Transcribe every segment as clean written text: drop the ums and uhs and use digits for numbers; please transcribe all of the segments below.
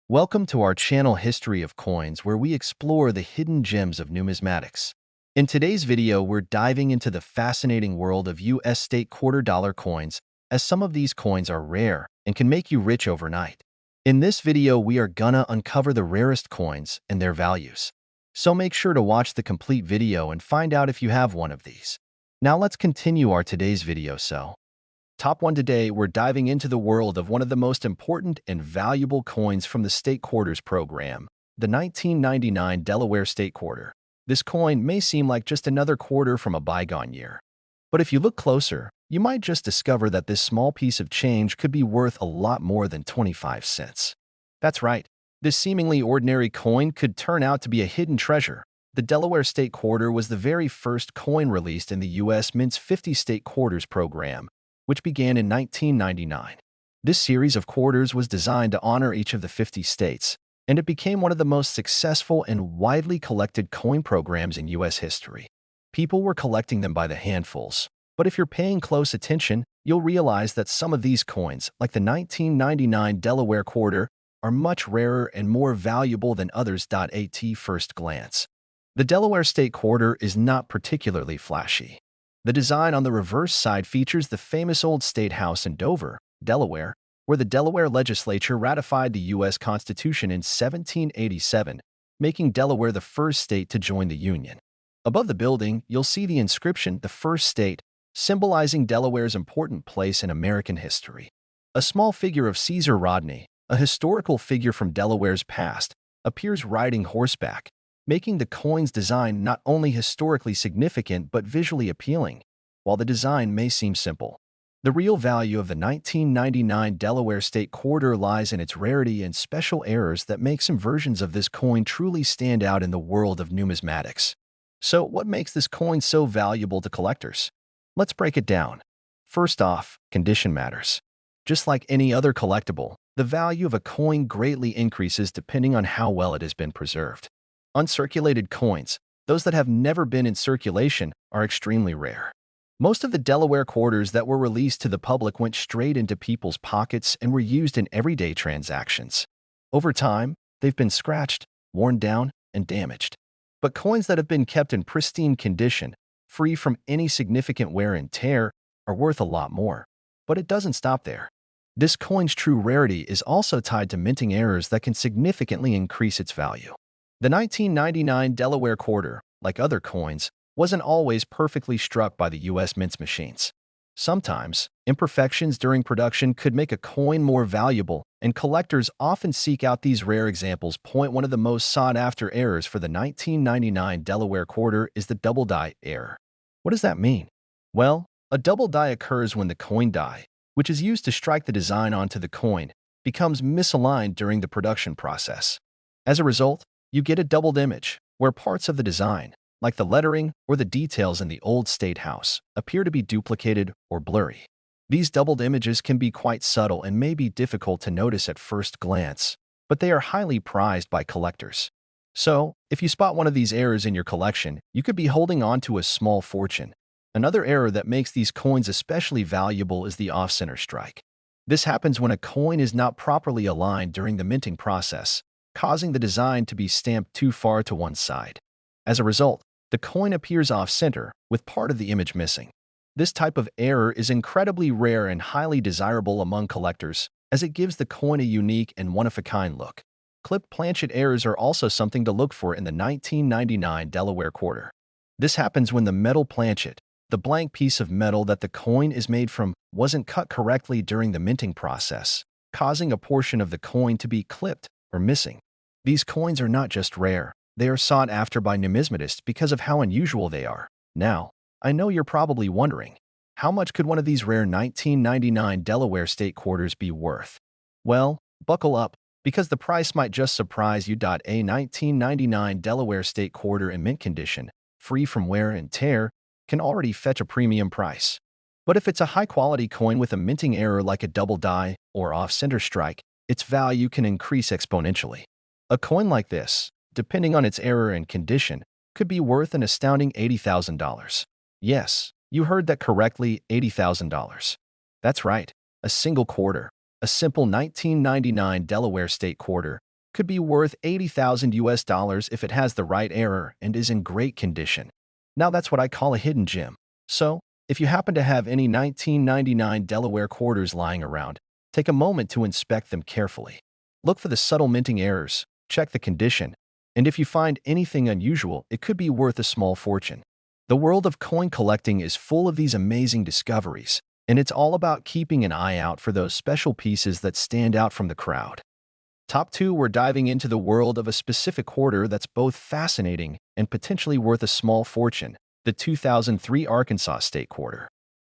Welcome to our channel History of Coins, where we explore the hidden gems of numismatics. In today's video, we're diving into the fascinating world of U.S. state quarter dollar coins, as some of these coins are rare and can make you rich overnight. In this video, we are gonna uncover the rarest coins and their values. So make sure to watch the complete video and find out if you have one of these. Now let's continue our today's video. Top 1 today, we're diving into the world of one of the most important and valuable coins from the state quarters program, the 1999 Delaware State Quarter. This coin may seem like just another quarter from a bygone year. But if you look closer, you might just discover that this small piece of change could be worth a lot more than 25 cents. That's right, this seemingly ordinary coin could turn out to be a hidden treasure. The Delaware State Quarter was the very first coin released in the U.S. Mint's 50 State Quarters program, which began in 1999. This series of quarters was designed to honor each of the 50 states, and it became one of the most successful and widely collected coin programs in U.S. history. People were collecting them by the handfuls, but if you're paying close attention, you'll realize that some of these coins, like the 1999 Delaware Quarter, are much rarer and more valuable than others. At first glance, the Delaware State Quarter is not particularly flashy. The design on the reverse side features the famous Old State House in Dover, Delaware, where the Delaware legislature ratified the U.S. Constitution in 1787, making Delaware the first state to join the Union. Above the building, you'll see the inscription, "The First State," symbolizing Delaware's important place in American history. A small figure of Caesar Rodney, a historical figure from Delaware's past, appears riding horseback, making the coin's design not only historically significant but visually appealing. While the design may seem simple, the real value of the 1999 Delaware State Quarter lies in its rarity and special errors that make some versions of this coin truly stand out in the world of numismatics. So, what makes this coin so valuable to collectors? Let's break it down. First off, condition matters. Just like any other collectible, the value of a coin greatly increases depending on how well it has been preserved. Uncirculated coins, those that have never been in circulation, are extremely rare. Most of the Delaware quarters that were released to the public went straight into people's pockets and were used in everyday transactions. Over time, they've been scratched, worn down, and damaged. But coins that have been kept in pristine condition, free from any significant wear and tear, are worth a lot more. But it doesn't stop there. This coin's true rarity is also tied to minting errors that can significantly increase its value. The 1999 Delaware Quarter, like other coins, wasn't always perfectly struck by the U.S. Mint's machines. Sometimes, imperfections during production could make a coin more valuable, and collectors often seek out these rare examples. One of the most sought-after errors for the 1999 Delaware Quarter is the double die error. What does that mean? Well, a double die occurs when the coin die, which is used to strike the design onto the coin, becomes misaligned during the production process. As a result, you get a doubled image, where parts of the design, like the lettering or the details in the Old State House, appear to be duplicated or blurry. These doubled images can be quite subtle and may be difficult to notice at first glance, but they are highly prized by collectors. So, if you spot one of these errors in your collection, you could be holding on to a small fortune. Another error that makes these coins especially valuable is the off-center strike. This happens when a coin is not properly aligned during the minting process, causing the design to be stamped too far to one side. As a result, the coin appears off-center, with part of the image missing. This type of error is incredibly rare and highly desirable among collectors, as it gives the coin a unique and one-of-a-kind look. Clipped planchet errors are also something to look for in the 1999 Delaware Quarter. This happens when the metal planchet, the blank piece of metal that the coin is made from, wasn't cut correctly during the minting process, causing a portion of the coin to be clipped or missing. These coins are not just rare, they are sought after by numismatists because of how unusual they are. Now, I know you're probably wondering, how much could one of these rare 1999 Delaware State Quarters be worth? Well, buckle up, because the price might just surprise you. A 1999 Delaware State Quarter in mint condition, free from wear and tear, can already fetch a premium price. But if it's a high-quality coin with a minting error like a double die or off-center strike, its value can increase exponentially. A coin like this, depending on its error and condition, could be worth an astounding $80,000. Yes, you heard that correctly, $80,000. That's right, a single quarter, a simple 1999 Delaware State Quarter, could be worth 80,000 US dollars if it has the right error and is in great condition. Now that's what I call a hidden gem. So, if you happen to have any 1999 Delaware quarters lying around, take a moment to inspect them carefully. Look for the subtle minting errors, check the condition, and if you find anything unusual, it could be worth a small fortune. The world of coin collecting is full of these amazing discoveries, and it's all about keeping an eye out for those special pieces that stand out from the crowd. Top 2, we're diving into the world of a specific quarter that's both fascinating and potentially worth a small fortune, the 2003 Arkansas State Quarter.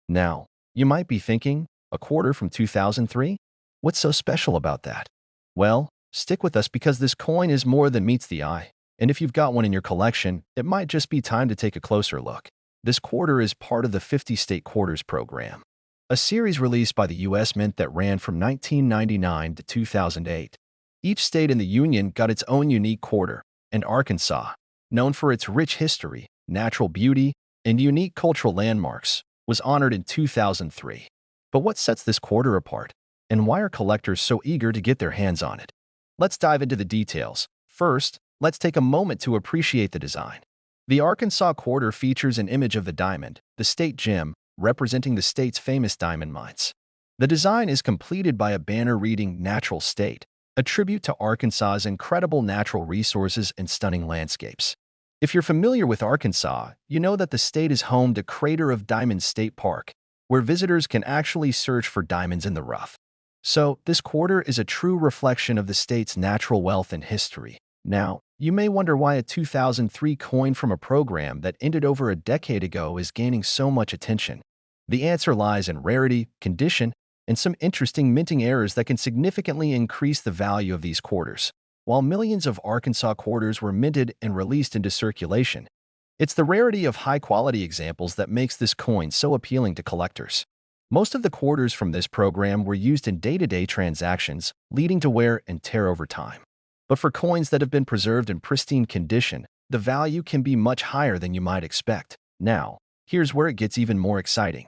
Now, you might be thinking, a quarter from 2003? What's so special about that? Well, stick with us because this coin is more than meets the eye, and if you've got one in your collection, it might just be time to take a closer look. This quarter is part of the 50 State Quarters program, a series released by the U.S. Mint that ran from 1999 to 2008. Each state in the Union got its own unique quarter, and Arkansas, known for its rich history, natural beauty, and unique cultural landmarks, was honored in 2003. But what sets this quarter apart, and why are collectors so eager to get their hands on it? Let's dive into the details. First, let's take a moment to appreciate the design. The Arkansas quarter features an image of the diamond, the state gem, representing the state's famous diamond mines. The design is completed by a banner reading "Natural State," a tribute to Arkansas's incredible natural resources and stunning landscapes. If you're familiar with Arkansas, you know that the state is home to Crater of Diamonds State Park, where visitors can actually search for diamonds in the rough. So, this quarter is a true reflection of the state's natural wealth and history. Now, you may wonder why a 2003 coin from a program that ended over a decade ago is gaining so much attention. The answer lies in rarity, condition, and some interesting minting errors that can significantly increase the value of these quarters. While millions of Arkansas quarters were minted and released into circulation, it's the rarity of high-quality examples that makes this coin so appealing to collectors. Most of the quarters from this program were used in day-to-day transactions, leading to wear and tear over time. But for coins that have been preserved in pristine condition, the value can be much higher than you might expect. Now, here's where it gets even more exciting.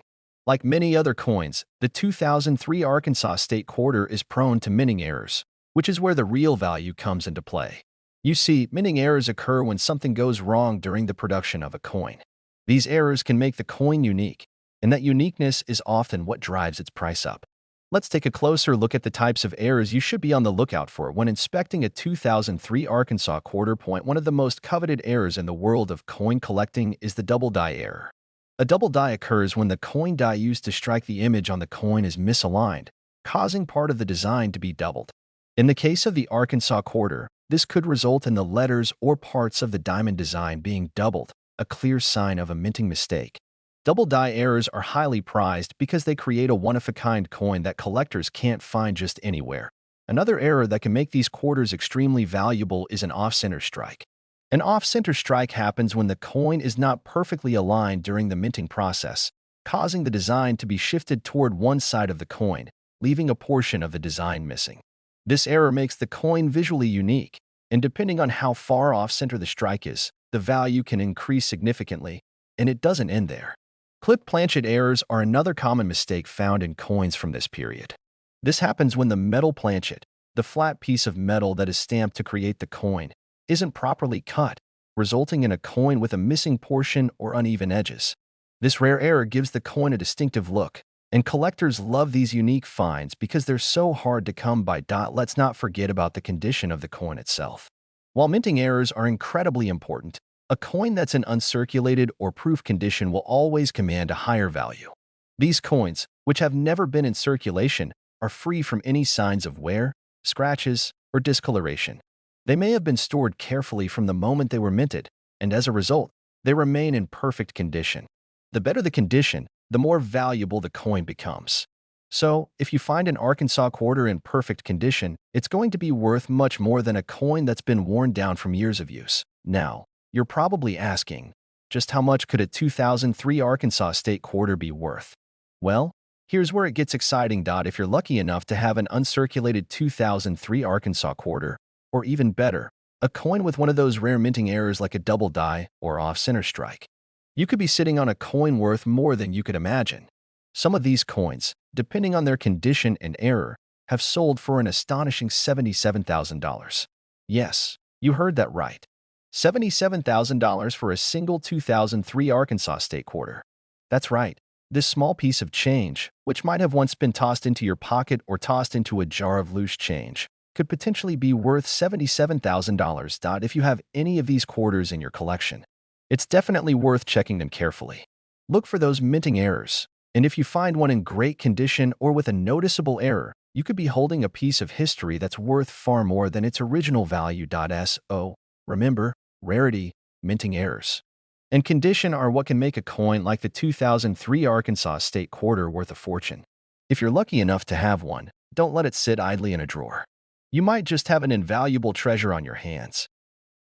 Like many other coins, the 2003 Arkansas State Quarter is prone to minting errors, which is where the real value comes into play. You see, minting errors occur when something goes wrong during the production of a coin. These errors can make the coin unique, and that uniqueness is often what drives its price up. Let's take a closer look at the types of errors you should be on the lookout for when inspecting a 2003 Arkansas quarter. One of the most coveted errors in the world of coin collecting is the double die error. A double die occurs when the coin die used to strike the image on the coin is misaligned, causing part of the design to be doubled. In the case of the Arkansas quarter, this could result in the letters or parts of the diamond design being doubled, a clear sign of a minting mistake. Double die errors are highly prized because they create a one-of-a-kind coin that collectors can't find just anywhere. Another error that can make these quarters extremely valuable is an off-center strike. An off-center strike happens when the coin is not perfectly aligned during the minting process, causing the design to be shifted toward one side of the coin, leaving a portion of the design missing. This error makes the coin visually unique, and depending on how far off-center the strike is, the value can increase significantly, and it doesn't end there. Clip planchet errors are another common mistake found in coins from this period. This happens when the metal planchet, the flat piece of metal that is stamped to create the coin, isn't properly cut, resulting in a coin with a missing portion or uneven edges. This rare error gives the coin a distinctive look, and collectors love these unique finds because they're so hard to come by. Let's not forget about the condition of the coin itself. While minting errors are incredibly important, a coin that's in uncirculated or proof condition will always command a higher value. These coins, which have never been in circulation, are free from any signs of wear, scratches, or discoloration. They may have been stored carefully from the moment they were minted, and as a result, they remain in perfect condition. The better the condition, the more valuable the coin becomes. So, if you find an Arkansas quarter in perfect condition, it's going to be worth much more than a coin that's been worn down from years of use. Now, you're probably asking, just how much could a 2003 Arkansas State Quarter be worth? Well, here's where it gets exciting. If you're lucky enough to have an uncirculated 2003 Arkansas quarter, or even better, a coin with one of those rare minting errors like a double die or off-center strike, you could be sitting on a coin worth more than you could imagine. Some of these coins, depending on their condition and error, have sold for an astonishing $77,000. Yes, you heard that right. $77,000 for a single 2003 Arkansas state quarter. That's right. This small piece of change, which might have once been tossed into your pocket or tossed into a jar of loose change, could potentially be worth $77,000 if you have any of these quarters in your collection. It's definitely worth checking them carefully. Look for those minting errors, and if you find one in great condition or with a noticeable error, you could be holding a piece of history that's worth far more than its original value. So, remember, rarity, minting errors, and condition are what can make a coin like the 2003 Arkansas state quarter worth a fortune. If you're lucky enough to have one, don't let it sit idly in a drawer. You might just have an invaluable treasure on your hands.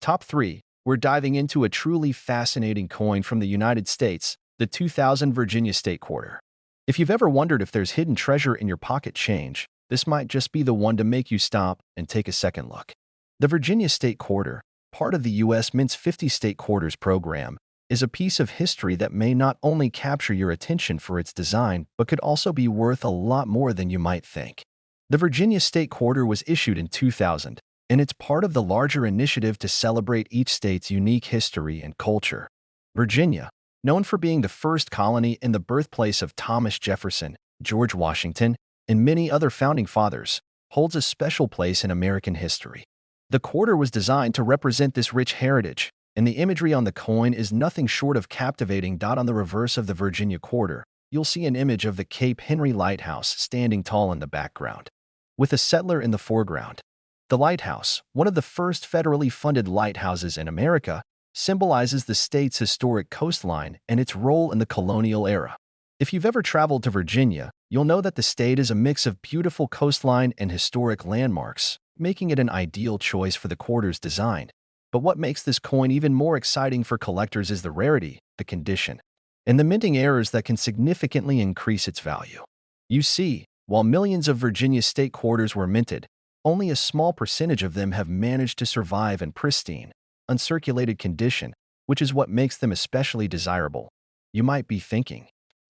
Top 3. We're diving into a truly fascinating coin from the United States, the 2000 Virginia state quarter. If you've ever wondered if there's hidden treasure in your pocket change, this might just be the one to make you stop and take a second look. The Virginia state quarter, part of the U.S. Mint's 50 state quarters program, is a piece of history that may not only capture your attention for its design, but could also be worth a lot more than you might think. The Virginia state quarter was issued in 2000, and it's part of the larger initiative to celebrate each state's unique history and culture. Virginia, known for being the first colony and the birthplace of Thomas Jefferson, George Washington, and many other founding fathers, holds a special place in American history. The quarter was designed to represent this rich heritage, and the imagery on the coin is nothing short of captivating. On the reverse of the Virginia quarter, you'll see an image of the Cape Henry Lighthouse standing tall in the background, with a settler in the foreground. The lighthouse, one of the first federally funded lighthouses in America, symbolizes the state's historic coastline and its role in the colonial era. If you've ever traveled to Virginia, you'll know that the state is a mix of beautiful coastline and historic landmarks, making it an ideal choice for the quarter's design. But what makes this coin even more exciting for collectors is the rarity, the condition, and the minting errors that can significantly increase its value. You see, while millions of Virginia state quarters were minted, only a small percentage of them have managed to survive in pristine, uncirculated condition, which is what makes them especially desirable. You might be thinking,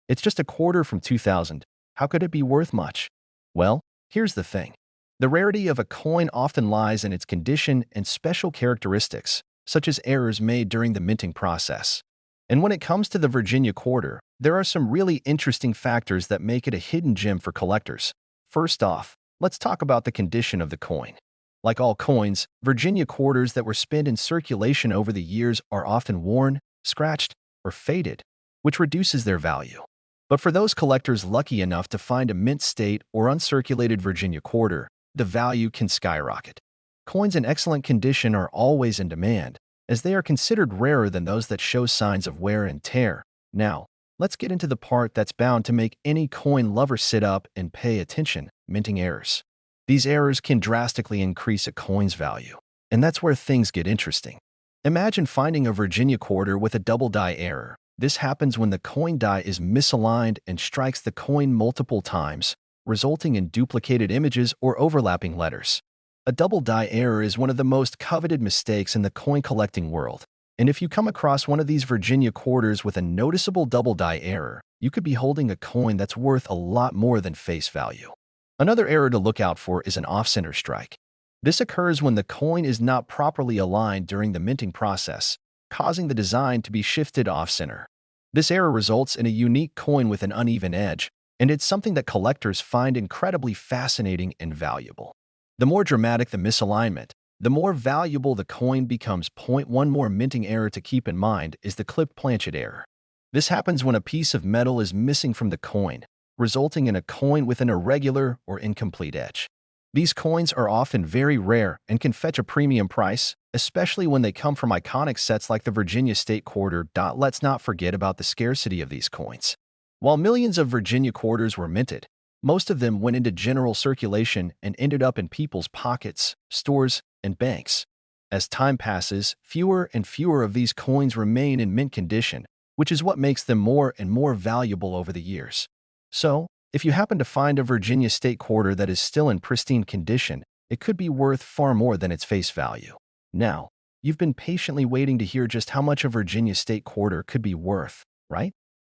it's just a quarter from 2000. How could it be worth much? Well, here's the thing. The rarity of a coin often lies in its condition and special characteristics, such as errors made during the minting process. And when it comes to the Virginia quarter, there are some really interesting factors that make it a hidden gem for collectors. First off, let's talk about the condition of the coin. Like all coins, Virginia quarters that were spent in circulation over the years are often worn, scratched, or faded, which reduces their value. But for those collectors lucky enough to find a mint state or uncirculated Virginia quarter, the value can skyrocket. Coins in excellent condition are always in demand, as they are considered rarer than those that show signs of wear and tear. Now, let's get into the part that's bound to make any coin lover sit up and pay attention: minting errors. These errors can drastically increase a coin's value, and that's where things get interesting. Imagine finding a Virginia quarter with a double die error. This happens when the coin die is misaligned and strikes the coin multiple times, resulting in duplicated images or overlapping letters. A double die error is one of the most coveted mistakes in the coin collecting world, and if you come across one of these Virginia quarters with a noticeable double die error, you could be holding a coin that's worth a lot more than face value. Another error to look out for is an off-center strike. This occurs when the coin is not properly aligned during the minting process, causing the design to be shifted off-center. This error results in a unique coin with an uneven edge, and it's something that collectors find incredibly fascinating and valuable. The more dramatic the misalignment, the more valuable the coin becomes. One more minting error to keep in mind is the clipped planchet error. This happens when a piece of metal is missing from the coin, resulting in a coin with an irregular or incomplete edge. These coins are often very rare and can fetch a premium price, especially when they come from iconic sets like the Virginia state quarter. Let's not forget about the scarcity of these coins. While millions of Virginia quarters were minted, most of them went into general circulation and ended up in people's pockets, stores, and banks. As time passes, fewer and fewer of these coins remain in mint condition, which is what makes them more and more valuable over the years. So, if you happen to find a Virginia state quarter that is still in pristine condition, it could be worth far more than its face value. Now, you've been patiently waiting to hear just how much a Virginia state quarter could be worth, right?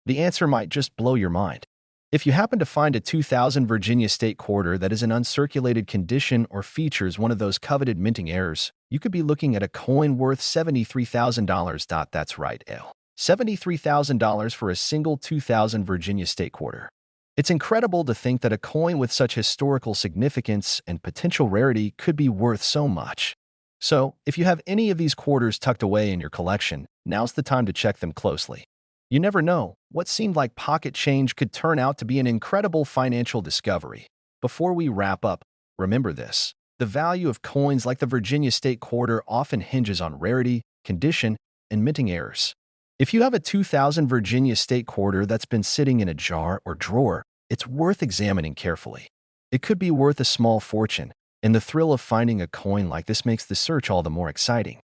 The answer might just blow your mind. If you happen to find a 2000 Virginia state quarter that is in uncirculated condition or features one of those coveted minting errors, you could be looking at a coin worth $73,000. That's right, $73,000 for a single 2000 Virginia state quarter. It's incredible to think that a coin with such historical significance and potential rarity could be worth so much. So, if you have any of these quarters tucked away in your collection, now's the time to check them closely. You never know, what seemed like pocket change could turn out to be an incredible financial discovery. Before we wrap up, remember this. The value of coins like the Virginia state quarter often hinges on rarity, condition, and minting errors. If you have a 2000 Virginia state quarter that's been sitting in a jar or drawer, it's worth examining carefully. It could be worth a small fortune, and the thrill of finding a coin like this makes the search all the more exciting.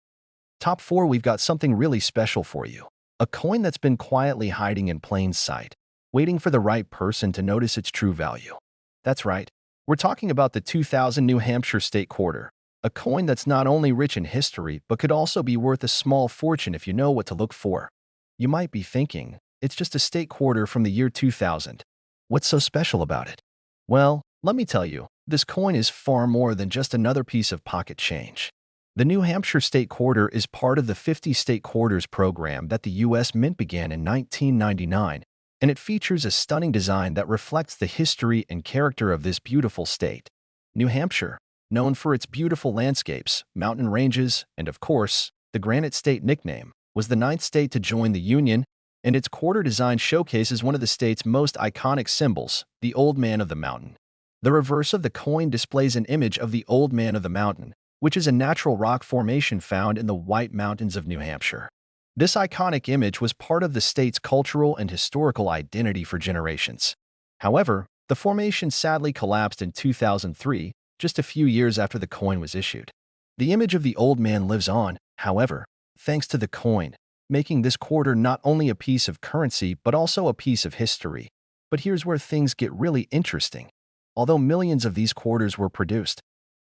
Top 4, we've got something really special for you. A coin that's been quietly hiding in plain sight, waiting for the right person to notice its true value. That's right, we're talking about the 2000 New Hampshire state quarter, a coin that's not only rich in history but could also be worth a small fortune if you know what to look for. You might be thinking, it's just a state quarter from the year 2000. What's so special about it? Well, let me tell you, this coin is far more than just another piece of pocket change. The New Hampshire state quarter is part of the 50 state quarters program that the U.S. Mint began in 1999, and it features a stunning design that reflects the history and character of this beautiful state. New Hampshire, known for its beautiful landscapes, mountain ranges, and of course, the Granite State nickname, was the 9th state to join the Union, and its quarter design showcases one of the state's most iconic symbols, the Old Man of the Mountain. The reverse of the coin displays an image of the Old Man of the Mountain, which is a natural rock formation found in the White Mountains of New Hampshire. This iconic image was part of the state's cultural and historical identity for generations. However, the formation sadly collapsed in 2003, just a few years after the coin was issued. The image of the Old Man lives on, however, thanks to the coin, making this quarter not only a piece of currency but also a piece of history. But here's where things get really interesting. Although millions of these quarters were produced,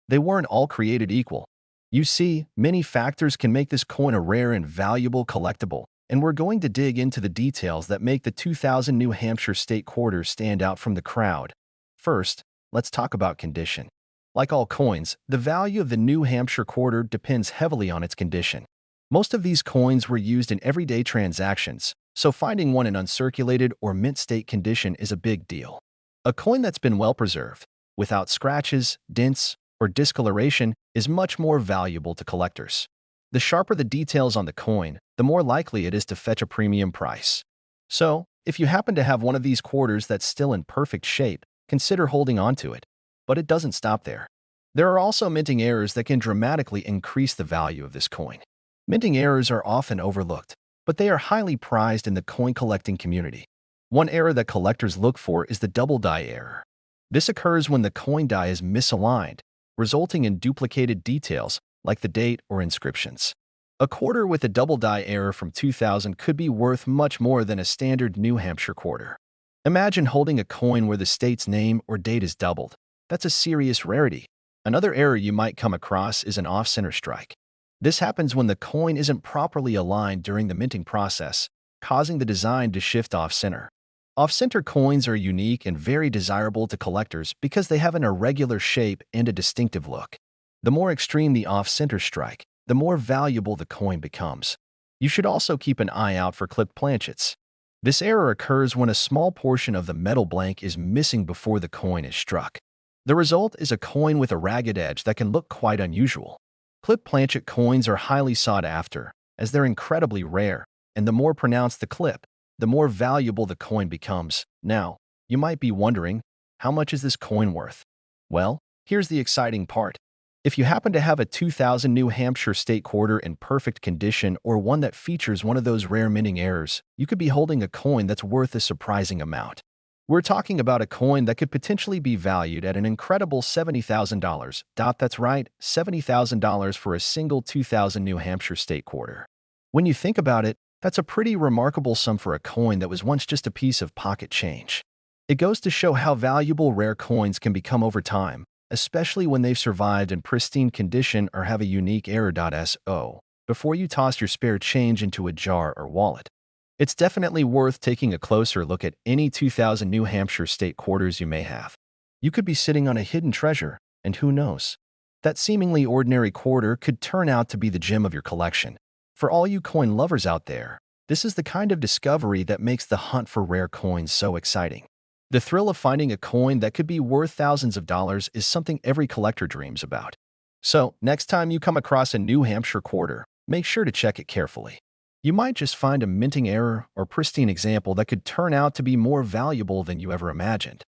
they weren't all created equal. You see, many factors can make this coin a rare and valuable collectible, and we're going to dig into the details that make the 2000 New Hampshire state quarter stand out from the crowd. First, let's talk about condition. Like all coins, the value of the New Hampshire quarter depends heavily on its condition. Most of these coins were used in everyday transactions, so finding one in uncirculated or mint state condition is a big deal. A coin that's been well preserved, without scratches, dents, or discoloration, is much more valuable to collectors. The sharper the details on the coin, the more likely it is to fetch a premium price. So, if you happen to have one of these quarters that's still in perfect shape, consider holding on to it. But it doesn't stop there. There are also minting errors that can dramatically increase the value of this coin. Minting errors are often overlooked, but they are highly prized in the coin collecting community. One error that collectors look for is the double die error. This occurs when the coin die is misaligned, resulting in duplicated details like the date or inscriptions. A quarter with a double die error from 2000 could be worth much more than a standard New Hampshire quarter. Imagine holding a coin where the state's name or date is doubled. That's a serious rarity. Another error you might come across is an off-center strike. This happens when the coin isn't properly aligned during the minting process, causing the design to shift off-center. Off-center coins are unique and very desirable to collectors because they have an irregular shape and a distinctive look. The more extreme the off-center strike, the more valuable the coin becomes. You should also keep an eye out for clipped planchets. This error occurs when a small portion of the metal blank is missing before the coin is struck. The result is a coin with a ragged edge that can look quite unusual. Clipped planchet coins are highly sought after, as they're incredibly rare, and the more pronounced the clip, the more valuable the coin becomes. Now, you might be wondering, how much is this coin worth? Well, here's the exciting part. If you happen to have a 2000 New Hampshire state quarter in perfect condition or one that features one of those rare minting errors, you could be holding a coin that's worth a surprising amount. We're talking about a coin that could potentially be valued at an incredible $70,000. That's right, $70,000 for a single 2000 New Hampshire state quarter. When you think about it, that's a pretty remarkable sum for a coin that was once just a piece of pocket change. It goes to show how valuable rare coins can become over time, especially when they've survived in pristine condition or have a unique error. So, before you toss your spare change into a jar or wallet, it's definitely worth taking a closer look at any 2000 New Hampshire state quarters you may have. You could be sitting on a hidden treasure, and who knows? That seemingly ordinary quarter could turn out to be the gem of your collection. For all you coin lovers out there, this is the kind of discovery that makes the hunt for rare coins so exciting. The thrill of finding a coin that could be worth thousands of dollars is something every collector dreams about. So, next time you come across a New Hampshire quarter, make sure to check it carefully. You might just find a minting error or pristine example that could turn out to be more valuable than you ever imagined.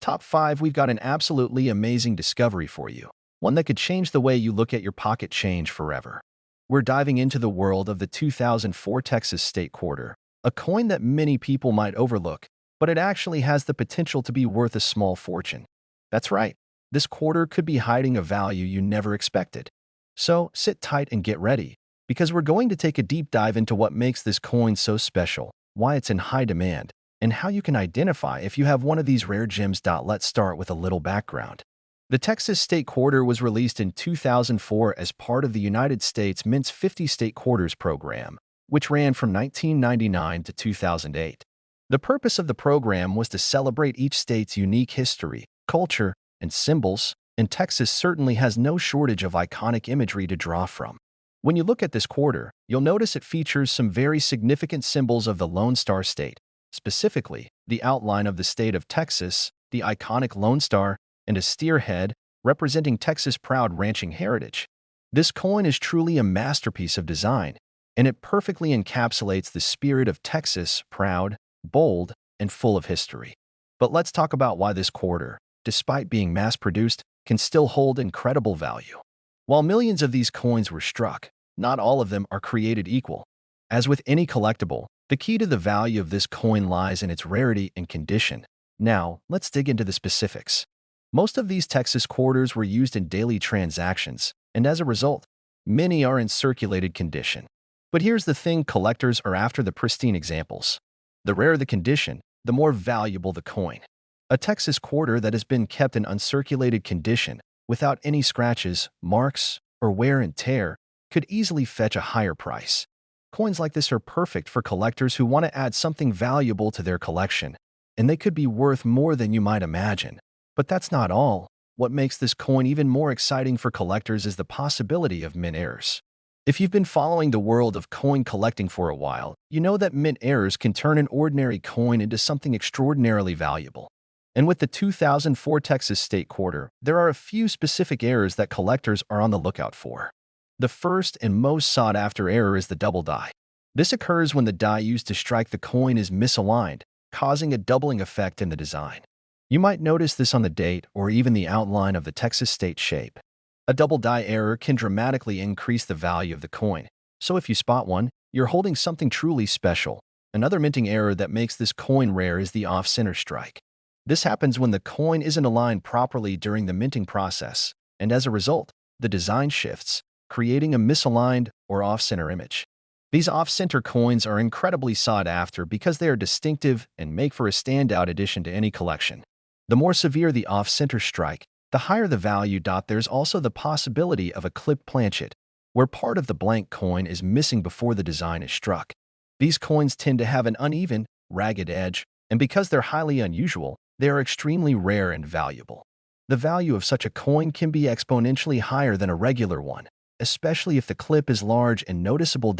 Top 5, we've got an absolutely amazing discovery for you, one that could change the way you look at your pocket change forever. We're diving into the world of the 2004 Texas State Quarter, a coin that many people might overlook, but it actually has the potential to be worth a small fortune. That's right, this quarter could be hiding a value you never expected. So sit tight and get ready, because we're going to take a deep dive into what makes this coin so special, why it's in high demand, and how you can identify if you have one of these rare gems. Let's start with a little background. The Texas State Quarter was released in 2004 as part of the United States Mint's 50 State Quarters program, which ran from 1999 to 2008. The purpose of the program was to celebrate each state's unique history, culture, and symbols, and Texas certainly has no shortage of iconic imagery to draw from. When you look at this quarter, you'll notice it features some very significant symbols of the Lone Star State, specifically the outline of the state of Texas, the iconic Lone Star, and a steer head representing Texas' proud ranching heritage. This coin is truly a masterpiece of design, and it perfectly encapsulates the spirit of Texas, proud, bold, and full of history. But let's talk about why this quarter, despite being mass-produced, can still hold incredible value. While millions of these coins were struck, not all of them are created equal. As with any collectible, the key to the value of this coin lies in its rarity and condition. Now, let's dig into the specifics. Most of these Texas quarters were used in daily transactions, and as a result, many are in circulated condition. But here's the thing, collectors are after the pristine examples. The rarer the condition, the more valuable the coin. A Texas quarter that has been kept in uncirculated condition, without any scratches, marks, or wear and tear, could easily fetch a higher price. Coins like this are perfect for collectors who want to add something valuable to their collection, and they could be worth more than you might imagine. But that's not all. What makes this coin even more exciting for collectors is the possibility of mint errors. If you've been following the world of coin collecting for a while, you know that mint errors can turn an ordinary coin into something extraordinarily valuable. And with the 2004 Texas State Quarter, there are a few specific errors that collectors are on the lookout for. The first and most sought-after error is the double die. This occurs when the die used to strike the coin is misaligned, causing a doubling effect in the design. You might notice this on the date or even the outline of the Texas State shape. A double die error can dramatically increase the value of the coin, so if you spot one, you're holding something truly special. Another minting error that makes this coin rare is the off-center strike. This happens when the coin isn't aligned properly during the minting process, and as a result, the design shifts, creating a misaligned or off-center image. These off-center coins are incredibly sought after because they are distinctive and make for a standout addition to any collection. The more severe the off-center strike, the higher the value. There's also the possibility of a clipped planchet, where part of the blank coin is missing before the design is struck. These coins tend to have an uneven, ragged edge, and because they're highly unusual, they are extremely rare and valuable. The value of such a coin can be exponentially higher than a regular one, especially if the clip is large and noticeable.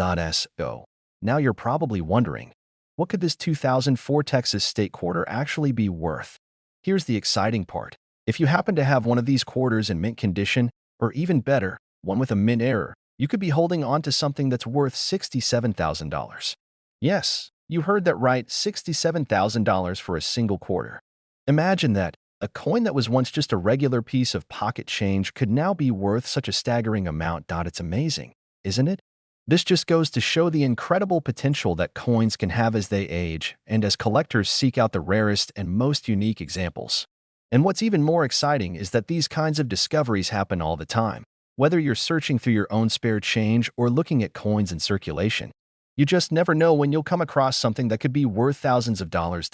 So, now you're probably wondering, what could this 2004 Texas State Quarter actually be worth? Here's the exciting part. If you happen to have one of these quarters in mint condition, or even better, one with a mint error, you could be holding on to something that's worth $67,000. Yes, you heard that right, $67,000 for a single quarter. Imagine that. A coin that was once just a regular piece of pocket change could now be worth such a staggering amount. It's amazing, isn't it? This just goes to show the incredible potential that coins can have as they age and as collectors seek out the rarest and most unique examples. And what's even more exciting is that these kinds of discoveries happen all the time, whether you're searching through your own spare change or looking at coins in circulation. You just never know when you'll come across something that could be worth thousands of dollars.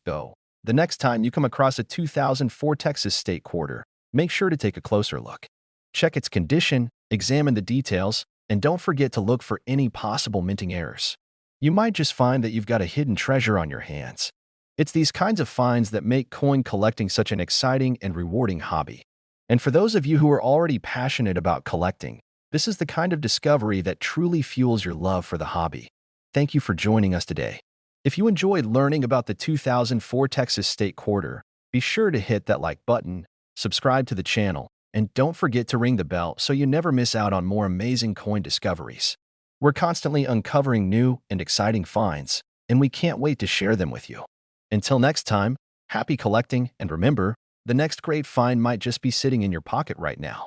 So, the next time you come across a 2004 Texas State Quarter, make sure to take a closer look. Check its condition, examine the details, and don't forget to look for any possible minting errors. You might just find that you've got a hidden treasure on your hands. It's these kinds of finds that make coin collecting such an exciting and rewarding hobby. And for those of you who are already passionate about collecting, this is the kind of discovery that truly fuels your love for the hobby. Thank you for joining us today. If you enjoyed learning about the 2004 Texas State Quarter, be sure to hit that like button, subscribe to the channel, and don't forget to ring the bell so you never miss out on more amazing coin discoveries. We're constantly uncovering new and exciting finds, and we can't wait to share them with you. Until next time, happy collecting, and remember, the next great find might just be sitting in your pocket right now.